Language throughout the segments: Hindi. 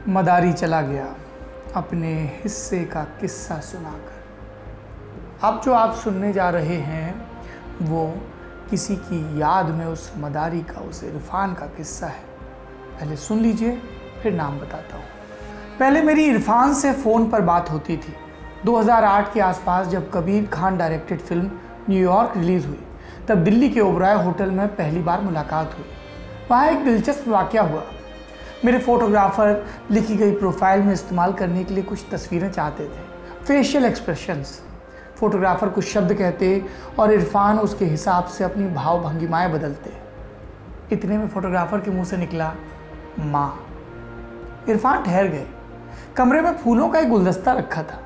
मदारी चला गया अपने हिस्से का किस्सा सुनाकर। अब जो आप सुनने जा रहे हैं वो किसी की याद में उस मदारी का, उस इरफान का किस्सा है। पहले सुन लीजिए फिर नाम बताता हूँ। पहले मेरी इरफान से फ़ोन पर बात होती थी। 2008 के आसपास जब Kabir Khan directed film New York release हुई तब दिल्ली के ओबराय होटल में पहली बार मुलाकात हुई। वहाँ एक दिलचस्प वाक़या हुआ। मेरे फोटोग्राफ़र लिखी गई प्रोफाइल में इस्तेमाल करने के लिए कुछ तस्वीरें चाहते थे, फेशियल एक्सप्रेशंस। फोटोग्राफ़र कुछ शब्द कहते और इरफान उसके हिसाब से अपनी भाव भंगिमाएँ बदलते। इतने में फोटोग्राफ़र के मुंह से निकला माँ। इरफान ठहर गए। कमरे में फूलों का एक गुलदस्ता रखा था।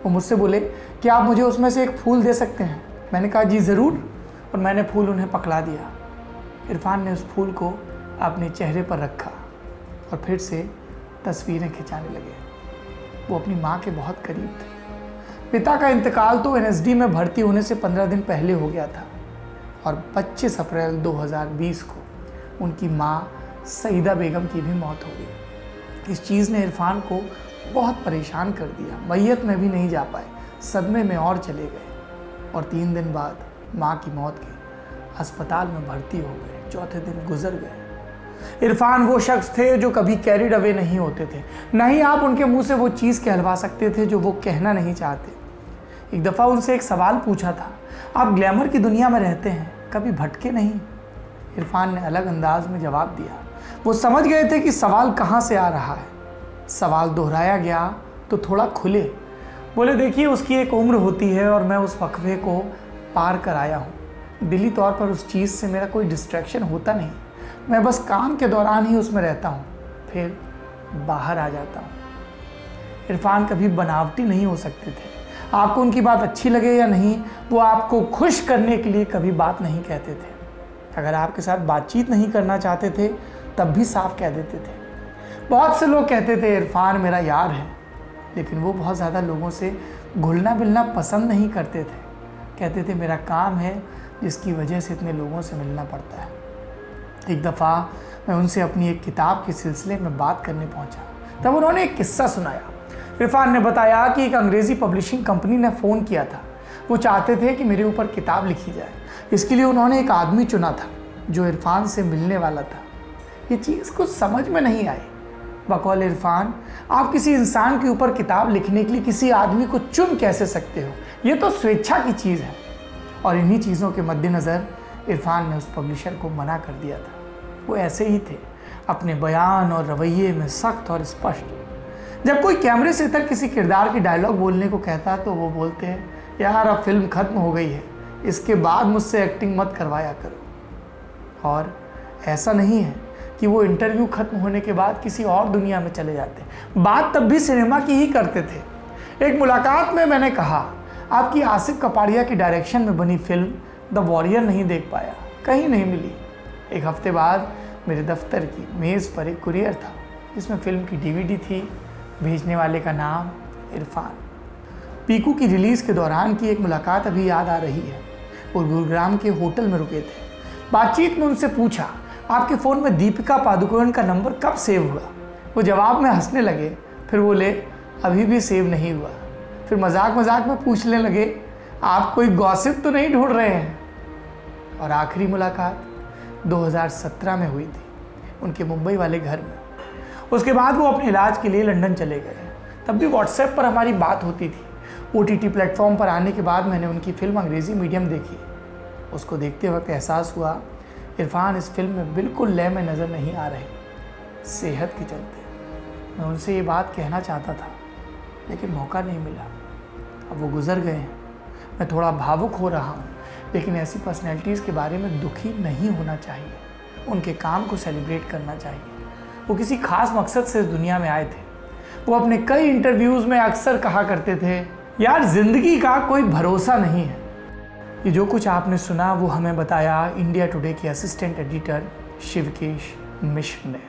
वो मुझसे बोले कि आप मुझे उसमें से एक फूल दे सकते हैं। मैंने कहा जी ज़रूर, और मैंने फूल उन्हें पकड़ा दिया। इरफान ने उस फूल को अपने चेहरे पर रखा और फिर से तस्वीरें खिंचाने लगे। वो अपनी माँ के बहुत करीब थे। पिता का इंतकाल तो एनएसडी में भर्ती होने से 15 दिन पहले हो गया था और 25 अप्रैल 2020 को उनकी माँ सईदा बेगम की भी मौत हो गई। इस चीज़ ने इरफान को बहुत परेशान कर दिया। मैयत में भी नहीं जा पाए, सदमे में और चले गए और 3 दिन बाद माँ की मौत के अस्पताल में भर्ती हो गए। चौथे दिन गुजर गए। इरफान वो शख्स थे जो कभी कैरिड अवे नहीं होते थे। न ही आप उनके मुंह से वो चीज़ कहलवा सकते थे जो वो कहना नहीं चाहते। एक दफ़ा उनसे एक सवाल पूछा था, आप ग्लैमर की दुनिया में रहते हैं, कभी भटके नहीं? इरफान ने अलग अंदाज में जवाब दिया। वो समझ गए थे कि सवाल कहाँ से आ रहा है। सवाल दोहराया गया तो थोड़ा खुले। बोले देखिए, उसकी एक उम्र होती है और मैं उस वक्फे को पार कर आया हूँ। दिली तौर पर उस चीज़ से मेरा कोई डिस्ट्रैक्शन होता नहीं। मैं बस काम के दौरान ही उसमें रहता हूँ, फिर बाहर आ जाता हूँ। इरफान कभी बनावटी नहीं हो सकते थे। आपको उनकी बात अच्छी लगे या नहीं, वो आपको खुश करने के लिए कभी बात नहीं कहते थे। अगर आपके साथ बातचीत नहीं करना चाहते थे तब भी साफ कह देते थे। बहुत से लोग कहते थे इरफान मेरा यार है, लेकिन वो बहुत ज़्यादा लोगों से घुलना मिलना पसंद नहीं करते थे। कहते थे मेरा काम है जिसकी वजह से इतने लोगों से मिलना पड़ता है। एक दफ़ा मैं उनसे अपनी एक किताब के सिलसिले में बात करने पहुंचा। तब उन्होंने एक किस्सा सुनाया। इरफान ने बताया कि एक अंग्रेज़ी पब्लिशिंग कंपनी ने फ़ोन किया था। वो चाहते थे कि मेरे ऊपर किताब लिखी जाए। इसके लिए उन्होंने एक आदमी चुना था जो इरफान से मिलने वाला था। ये चीज़ कुछ समझ में नहीं आई। बकौल इरफान, आप किसी इंसान के ऊपर किताब लिखने के लिए किसी आदमी को चुन कैसे सकते हो? ये तो स्वेच्छा की चीज़ है। और इन्हीं चीज़ों के मद्देनज़र इरफान ने उस पब्लिशर को मना कर दिया था। वो ऐसे ही थे, अपने बयान और रवैये में सख्त और स्पष्ट। जब कोई कैमरे से इतर किसी किरदार की डायलॉग बोलने को कहता तो वो बोलते हैं यार अब फिल्म ख़त्म हो गई है, इसके बाद मुझसे एक्टिंग मत करवाया करो। और ऐसा नहीं है कि वो इंटरव्यू ख़त्म होने के बाद किसी और दुनिया में चले जाते। बात तब भी सिनेमा की ही करते थे। एक मुलाकात में मैंने कहा आपकी आसिफ कपाड़िया की डायरेक्शन में बनी फिल्म द वॉरियर नहीं देख पाया, कहीं नहीं मिली। एक हफ्ते बाद मेरे दफ्तर की मेज़ पर एक कुरियर था जिसमें फिल्म की डीवीडी थी। भेजने वाले का नाम इरफान। पीकू की रिलीज़ के दौरान की एक मुलाकात अभी याद आ रही है। वो गुरुग्राम के होटल में रुके थे। बातचीत में उनसे पूछा आपके फ़ोन में दीपिका पादुकोण का नंबर कब सेव हुआ? वो जवाब में हंसने लगे, फिर बोले अभी भी सेव नहीं हुआ। फिर मजाक मजाक में पूछने लगे आप कोई गॉसिप तो नहीं ढूंढ रहे हैं? और आखिरी मुलाकात 2017 में हुई थी उनके मुंबई वाले घर में। उसके बाद वो अपने इलाज के लिए लंदन चले गए। तब भी व्हाट्सएप पर हमारी बात होती थी। OTT प्लेटफॉर्म पर आने के बाद मैंने उनकी फ़िल्म अंग्रेज़ी मीडियम देखी। उसको देखते वक्त एहसास हुआ इरफान इस फिल्म में बिल्कुल लय में नज़र नहीं आ रहे, सेहत के चलते। मैं उनसे ये बात कहना चाहता था लेकिन मौका नहीं मिला। अब वो गुज़र गए हैं। मैं थोड़ा भावुक हो रहा हूँ, लेकिन ऐसी पर्सनैलिटीज़ के बारे में दुखी नहीं होना चाहिए। उनके काम को सेलिब्रेट करना चाहिए। वो किसी खास मकसद से इस दुनिया में आए थे। वो अपने कई इंटरव्यूज़ में अक्सर कहा करते थे यार ज़िंदगी का कोई भरोसा नहीं है। ये जो कुछ आपने सुना वो हमें बताया इंडिया टुडे के असिस्टेंट एडिटर शिवकेश मिश्र ने।